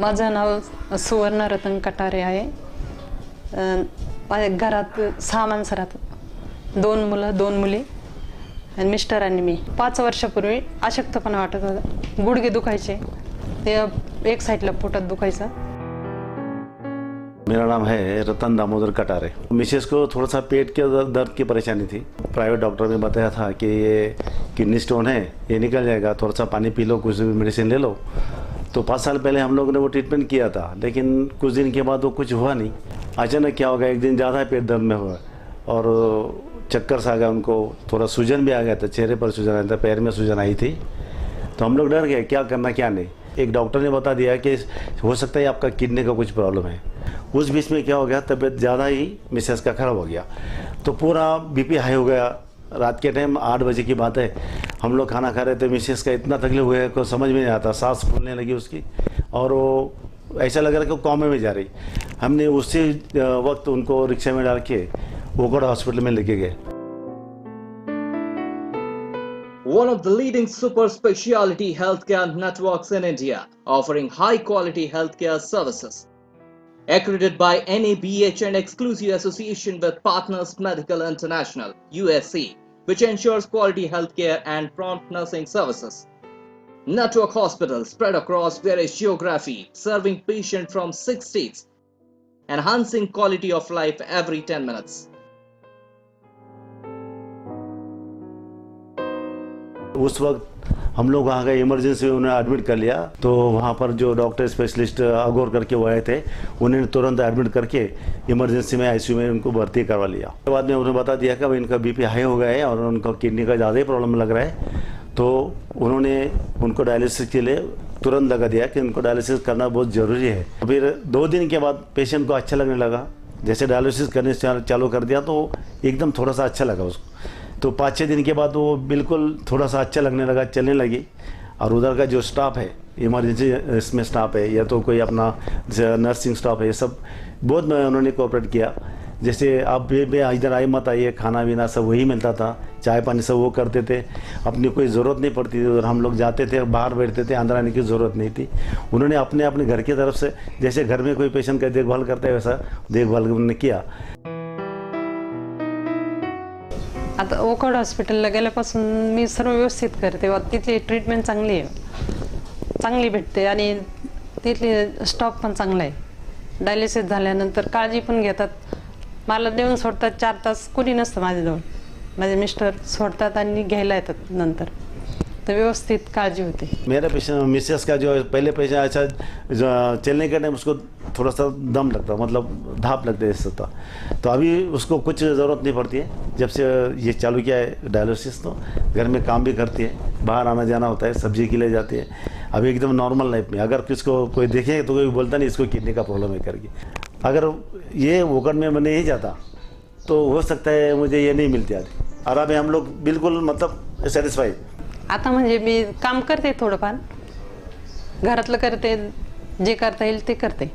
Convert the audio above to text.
माझं नाव सुवर्ण रतन कटारे आहे। माझ्या घरात 6 माणसं राहतात, 2 मुलं 2 मुली आणि मिस्टर आणि मी। 5 वर्षापूर्वी अशक्तपणा वाटत होता, गुडघे दुखायचे, ते एक साइडला पोटात दुखायचं। मेरा नाम है रतन दामोदर कटारे। मिसेस को थोड़ा सा पेट के दर्द की परेशानी थी। प्राइवेट डॉक्टर ने बताया था कि ये किडनी स्टोन है, ये निकल जाएगा, थोड़ा सा पानी पी लो, कुछ मेडिसिन ले लो। तो 5 साल पहले हम लोगों ने वो ट्रीटमेंट किया था, लेकिन कुछ दिन के बाद वो कुछ हुआ नहीं। अचानक क्या हो गया, एक दिन ज़्यादा पेट दर्द में हुआ और चक्कर सा आ गया उनको, थोड़ा सूजन भी आ गया था, चेहरे पर सूजन आया था, पैर में सूजन आई थी। तो हम लोग डर गए, क्या करना क्या नहीं। एक डॉक्टर ने बता दिया कि हो सकता है आपका किडनी का कुछ प्रॉब्लम है। उस बीच में क्या हो गया, तबीयत ज़्यादा ही मिसेस का ख़राब हो गया, तो पूरा बीपी हाई हो गया। रात के टाइम 8 बजे की बात है, हम लोग खाना खा रहे थे, मिसेस का इतना तकलीफ हुआ है को समझ में नहीं आता, सांस फूलने लगी उसकी और वो ऐसा लग रहा कि वो कॉमे में जा रही। हमने उसी वक्त उनको रिक्शा में डाल के वोकड़ हॉस्पिटल में लेके गए। One of the leading super specialty healthcare networks in India, offering high quality healthcare services. Accredited by NABH and exclusive association with Partners Medical International, USC, which ensures quality healthcare and prompt nursing services. Network hospitals spread across various geography, serving patients from 6 states, enhancing quality of life every 10 minutes. उस वक्त हम लोग वहाँ गए, emergency में उन्हें admit कर लिया। तो वहाँ पर जो डॉक्टर स्पेशलिस्ट अगौर करके वो आए थे, उन्होंने तुरंत एडमिट करके इमरजेंसी में आईसीयू में उनको भर्ती करवा लिया। उसके बाद में उन्हें बता दिया कि इनका बीपी हाई हो गया है और उनका किडनी का ज़्यादा ही प्रॉब्लम लग रहा है। तो उन्होंने उनको डायलिसिस के लिए तुरंत लगा दिया कि उनको डायलिसिस करना बहुत ज़रूरी है। फिर 2 दिन के बाद पेशेंट को अच्छा लगने लगा, जैसे डायलिसिस करने चालू कर दिया तो एकदम थोड़ा सा अच्छा लगा उसको। तो 5-6 दिन के बाद वो बिल्कुल थोड़ा सा अच्छा लगने लगा, चलने लगी। और उधर का जो स्टाफ है, इमरजेंसी इसमें स्टाफ है या तो कोई अपना नर्सिंग स्टाफ है, ये सब बहुत उन्होंने कोऑपरेट किया। जैसे आप इधर आए मत आइए, खाना पीना सब वही मिलता था, चाय पानी सब वो करते थे, अपनी कोई ज़रूरत नहीं पड़ती थी। उधर हम लोग जाते थे, बाहर बैठते थे, अंदर आने की ज़रूरत नहीं थी। उन्होंने अपने घर की तरफ से, जैसे घर में कोई पेशेंट का देखभाल करता है वैसा देखभाल उन्होंने किया। आता वोकड हॉस्पिटलला गेल्यापासून मी सर्व व्यवस्थित करते व तिथली ट्रीटमेंट चांगली भेटते आणि तिथली स्टॉफ पण चांगला आहे। डायलिसिस झाल्यानंतर काळजी पण घेतात, मला देऊन सोडतात 4 तास, कोणी नसतं माझ्याजवळ, माझे मिस्टर सोडतात आणि घ्यायला येतात नंतर, तो व्यवस्थित काळजी होती। मेरा पेशेंट मिसेस का जो पहले पेशेंट अच्छा चलने के टाइम उसको थोड़ा सा दम लगता, मतलब धाप लगता है ऐसा था। तो अभी उसको कुछ ज़रूरत नहीं पड़ती है, जब से ये चालू किया है डायलिसिस। तो घर में काम भी करती है, बाहर आना जाना होता है, सब्जी के लिए जाती है, अभी एकदम नॉर्मल लाइफ में। अगर किसको कोई देखे तो कोई बोलता नहीं इसको किडनी का प्रॉब्लम है करके। अगर ये वोकड़ में मैं नहीं जाता तो हो सकता है मुझे ये नहीं मिलती आज। और अभी हम लोग बिल्कुल मतलब सेटिस्फाइड। आता म्हणजे मी काम करते, थोडंफार घरातलं करते, जे करता येईल ते करते।